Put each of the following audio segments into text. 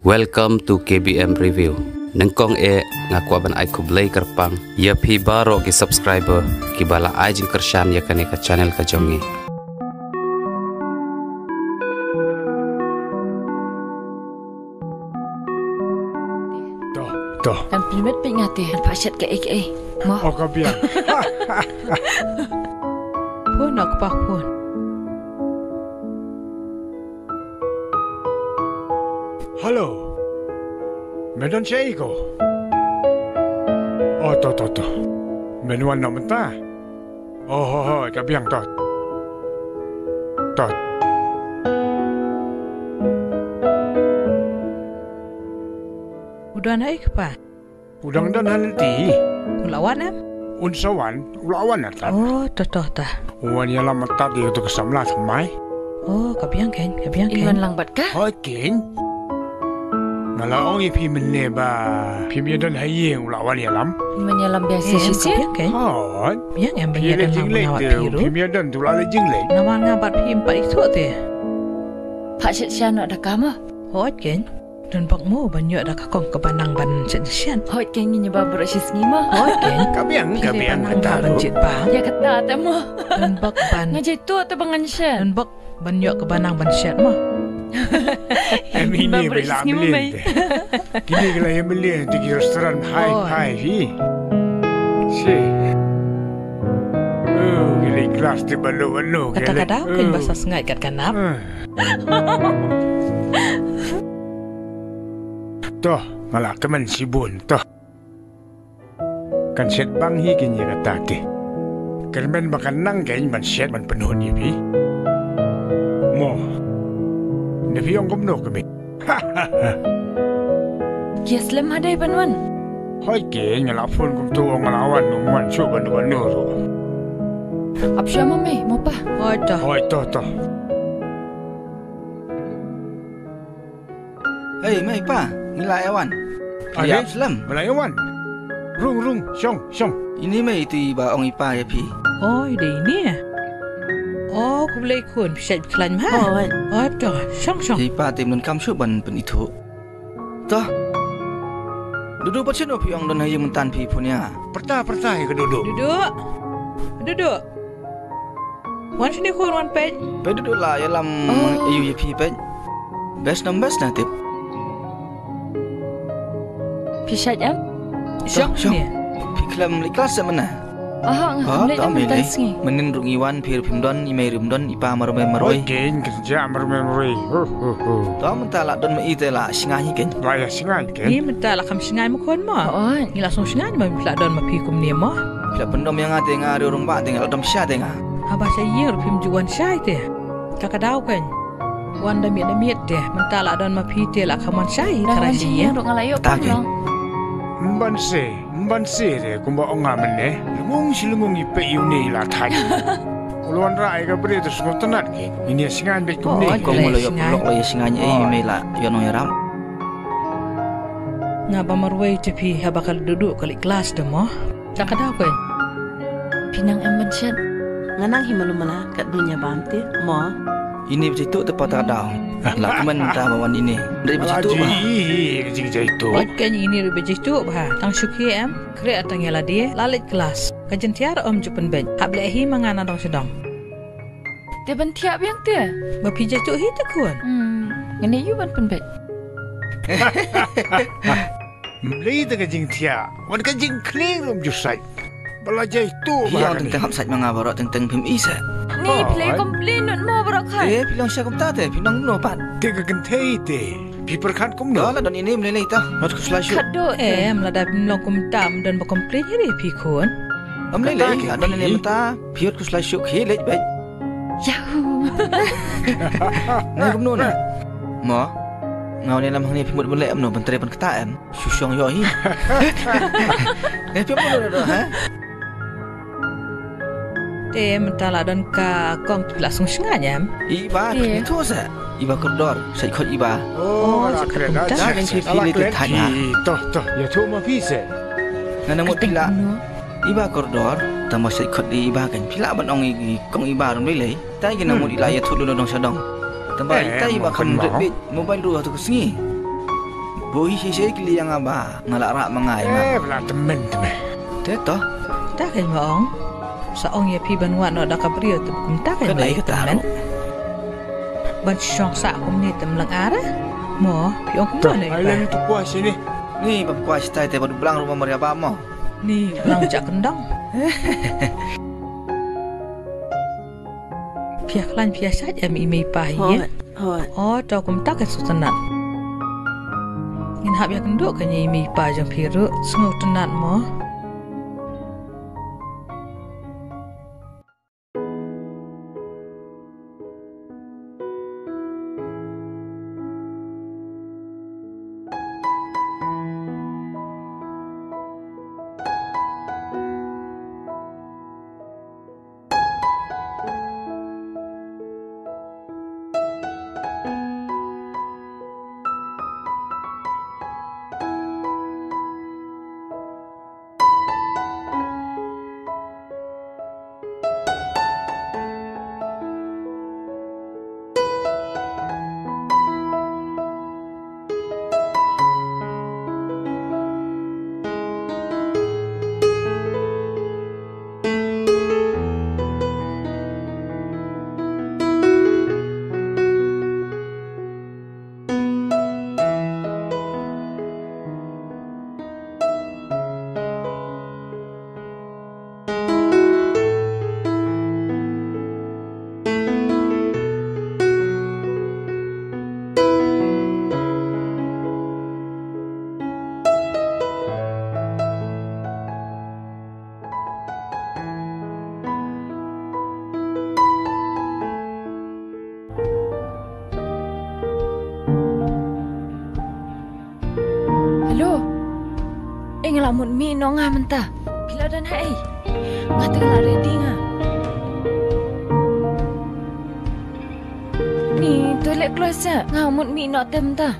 Welcome to KBM Review. Nengkong ngaku aban ai kublay kerpang. Ya pi baro ki subscriber ki bala ai jing kershan ya kane ka channel ka jongi. Toh. Dan primet ping ngati dan pasyat ke Mo. Oh kabiang. Pun nak pak pun. Halo. Medan siya ko. Oh, to. Menuan na menta. Oh, kabiang to. Udah naik pa. Udang dan halti. Ulawan am? Unsawan, ulawan na ta. Oh, toh ta. Wan ya lama ta dia tu kesamla thamai. Oh, kabiang ken. Iwan lang bat ka? Hoi ken. Malaong ipi menne ba. Pi dan hayeng ulawan ya lam. Menyalam biasa sisi. Kabiang ken. Hoi. Biang am Pi banyak le dan jingle ngawat tu. piru. Pi dan tu la le jingle. Nawan ngabat pi empat itu te. Pasyat siya no ada kamu. Hoi ken. Dan bakmu banyak dah kakong kebanang ban sensian. Hoi kengi nyoba berosis ngima. Hoi ken. Kabiang Kata banjit pa. Ya kata temu. Dan bak ban. Ngajai tu atau bangan siya. Dan bak banyak kebanang ban siat mah. Ini bela beli. Kini kalau yang beli di restoran high hi. Si. Oh, gila kelas di balu. Kata-kata kan bahasa sengai kat kanap. Toh, malah kemen sibun toh. Kan set bang hi kini kata ke. Kermen makan nang kain ban set ban penuh ni pi. Mo. Nepi yang kumno kami. Kias lem hadai banwan. Hoi ke ngalapun kum tu ngalawan numan cu ban ro. Apsya mami, mo pa. Hoi dah. Hoi toh. Hei, mai pa, nila Ewan. Ada? Islam. Melayawan. Rung, syong. Ini mai tu ba ong ipa ya pi. Oh, dia ini ya. Oh, aku boleh ikut. Bisa kelan mah. Oh, dah. Syong. Ipa tim nun kam ban pen itu. Toh. Duduk pacen pi ong don hayu mentan pi punya. Perta ya keduduk. Duduk. Wan sini kun wan pej. Pe duduk lah ya lam ayu ya pi pe. Best na tip. Pasyat am? Syong ni. Pi kelam li kelas mana? Ngam tak mentan sengi. Menin rung iwan pi pimdon imai rimdon ipa maroi. Gen kerja maroi. Toh mentala don mai tela singahi ken. Laya singai Ni gen. mentah lah kam singai makon mah. On. Ni langsung singai mah bila don mapi kum ni mah. Pila pendom yang ate ngari urung ba tinggal dom sya tengah. Abah saya rupim juan syai teh. Kakadau kan. Wan damiat teh. Mentah lah don mapi teh lah kaman syai Dah kerasi mancing ya. duk ngalayo Tak, pun. Mban se de kumba ongamen ne. Lungung ipe yuni la tan. Uluan rai ka beri tu sungut tenat ke. Ini singan bet kum ni. Kong mula yo blok lo ya singanya imai la yo no yaram. Ngaba marwai tepi habakal duduk kali kelas dah mah. Kakadau kan. Pinang am pasyat. Nganang himalumala kat dunia bante mo Ini begitu tepat tak dah. Lah kemen dah bawan ini. Dari begitu bah. Kecil itu. Ot kan ini lebih jitu bah. Tang syuki am. Kre atang yala dia lalit kelas. Kajen tiar om jupen ben. Hab lehi mangana dong sedang. Dia bantiak biang dia. Bapi jitu hi tekun. Ngene yu ban pen bet. Beli tu kecil tia. Wan kecil kling rum jusai. Belajar itu Yang bah. tentang hapsat mengabarok tentang pim isa. Ni play komplain nun mo berakan. Pilang siya kumta te, pinang no pat. Tega kentai te. Piper kan kum no. Dah lah don ini meleleh ita. Mat ku flash. Kado. Melada bimlong kumtam dan berkomplain hari pikun. Meleleh, don ini mata. Piot ku flash ke lej baik. Yahoo. Nai kum no na. Mo. Ngau ni lam hang ni pimut melek am no bentare pan kata am. Susyong yo hi. Pimut no dah ha. Mentala dan ka kong langsung senganya. Iba itu sa. Iba koridor, saya ikut iba. Oh, la kreda. Dah yang pilih tu tanya. Toh. Ya tu ma pise. Nana mo pila. Iba koridor, tambah saya ikut di iba kan. Pila ban ong kong iba rum leleh. Tai kena mo ilaya tu dulu dong sadong. Tambah tai iba kan bit mobile dua tu kesengi. Boy sisi kili yang aba ngalak rak mangai ma. Pala temen. Teto. Tak kan maong. Saong ya pi banwa no dak kabrio tu kum tak kan Kenai ketaru. Ban syong sa kum ni tem lang ara. Mo, pi ong kum ni. Ayam itu puas ini. Ni bab kuas tai te baru belang rumah Maria ba mo. Ni belang jak kendang. Pihak lan pihak saja mi pai ya. Oh, tau kum tak kan sutenan. Ngin hab ya kenduk kan mi pa jang piru sengau tenan mo. Ngelamun mi no nga mentah. Bila dan hai. Ngata ngela ready nga. Ni toilet close ya. Ngamut mi no tem ta.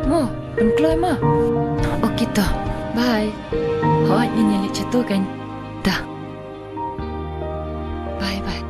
Mo, pen close ma. Okey ta. Bye. Hoi ni nyalik cetu kan. Dah. Bye bye.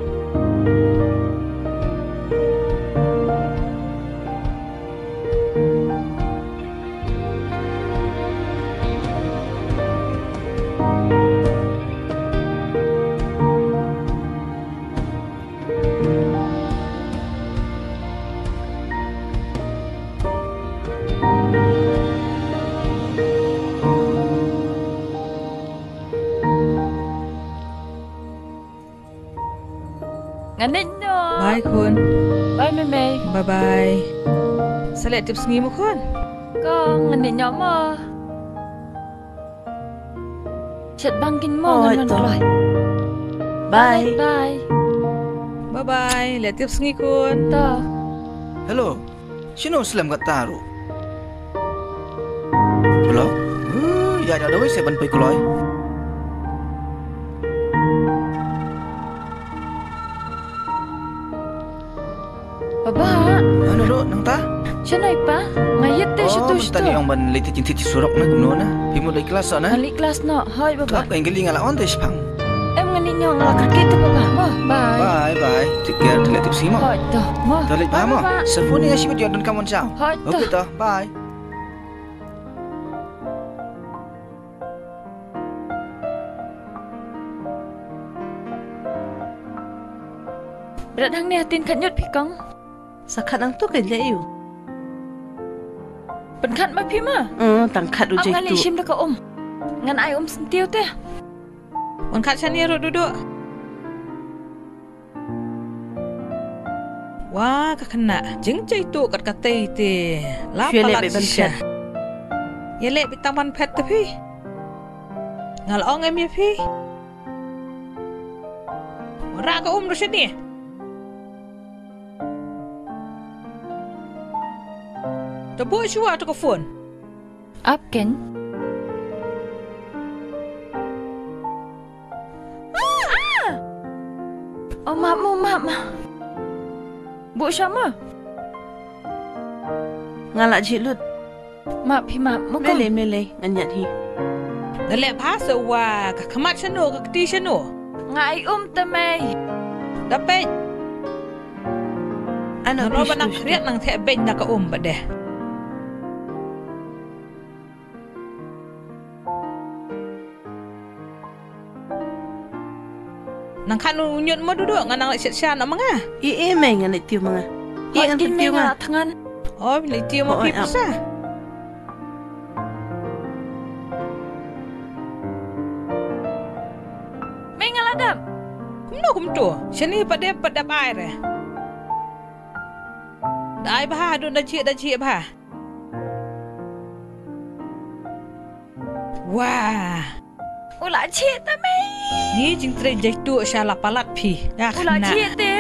Nganin no. Bye kun. Bye meme. Bye bye. Salet tips ngi mo kun. Ko nganin nyo mo. Chat bangkin mo nganon kloy. Bye. Bye. Bye bye. Let tips ngi kun. To. Hello. Sino selam kat taru? Hello. Ya ada wei saya ban pai kuloi. Baba. Ano ro nang ta? Siya pa? Ngayat te siya to siya. Tadi yang ban liti cinti surok na kumno na. Pimu lagi kelas na. Balik kelas no. Hoy baba. Apa yang geli ngalak on te spang. Em nganin nyo ngalakar kita baba. Mo. Bye. Bye bye. Take care telet tips mo. Hoy to. Mo. Telet pa mo. Sefuni asyik dia dan kamu jauh. Hoy to. Okay to. Bye. Berat hang ni hatin kanyut pikong. Sakat ang tu kan jayu. Penkat ma pi ma. Tangkat Am ujai ngali tu. shim dah ka Ngan ai sentiu teh. On kat sani ro duduk. Wah, kakena. Jeng cai tu kat katai te. Lapa Syelek lat be ban sisya. pet. Yelek bitang ban pet tapi. Ngal ong em ya pi. Ora ka do sini. Tabo siwa to ka phone. Up ken. Oh mak mo mak. Bu sama. Ngalak jilut. Mak pi mak mo ko. Mele nganyat hi. Dalek bahasa wa ka kamat sano ka kti sano. Ngai te mai. Dapat Anak Naro banang kriat nang the ben na ka badeh. Nang kanu unyut mo duduk nganang lek sya na manga. I emeng ngan tiu manga. I ngan Gin tiu menga manga. tangan. Oh, bila tiu mo pi pasa. Menga ladam. Kumno kumtu. Sini pada air. Dai bah dun da ci bah. Wah. Ula cik ta mai. Ni jing tre jai tu sya la palat pi. Ya Ula khna. cik te.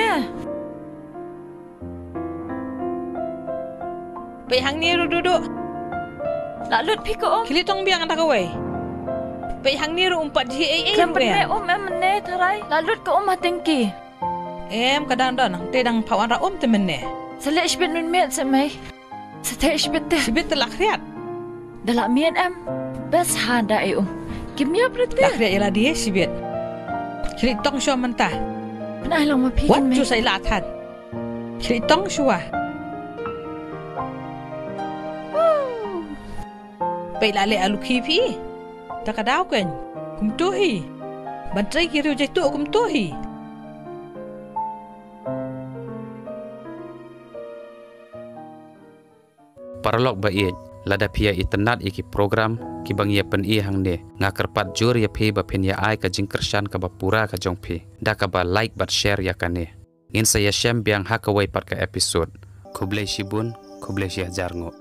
Pe hang ni duduk. Lalut pi ko om. Kili tong biang tak away. Pe hang ni umpat ji ai Krempet me om em ne tarai. Lalut ko om hatengki. Em kadang nang te dang pawan ra te menne. Selek shbet nun miet se mai. Sete shbet te. Sibit telak riat. Dalak miet em. Bes hada e om. Kimia berarti. Lak riat ila dia sibit. Kili tong syo mentah. Penai lang mapi Wat kan tu mai. sai la than. Kili tong syua. Pe la le alu khi pi. Tak kadau kan. Kum tu hi. Bantrai kiri jai tu kum tu hi. Paralog ba iej lada pia itenat iki program ki bang ye pen i hang ne nga kerpat jur ya phi ba phen ya ai ka jing kershan ka ba pura ka jong phi da ka ba like bat share ya kane ngin saya shem biang hakawai pat ka episode kublai shibun kublai shi hajar ngo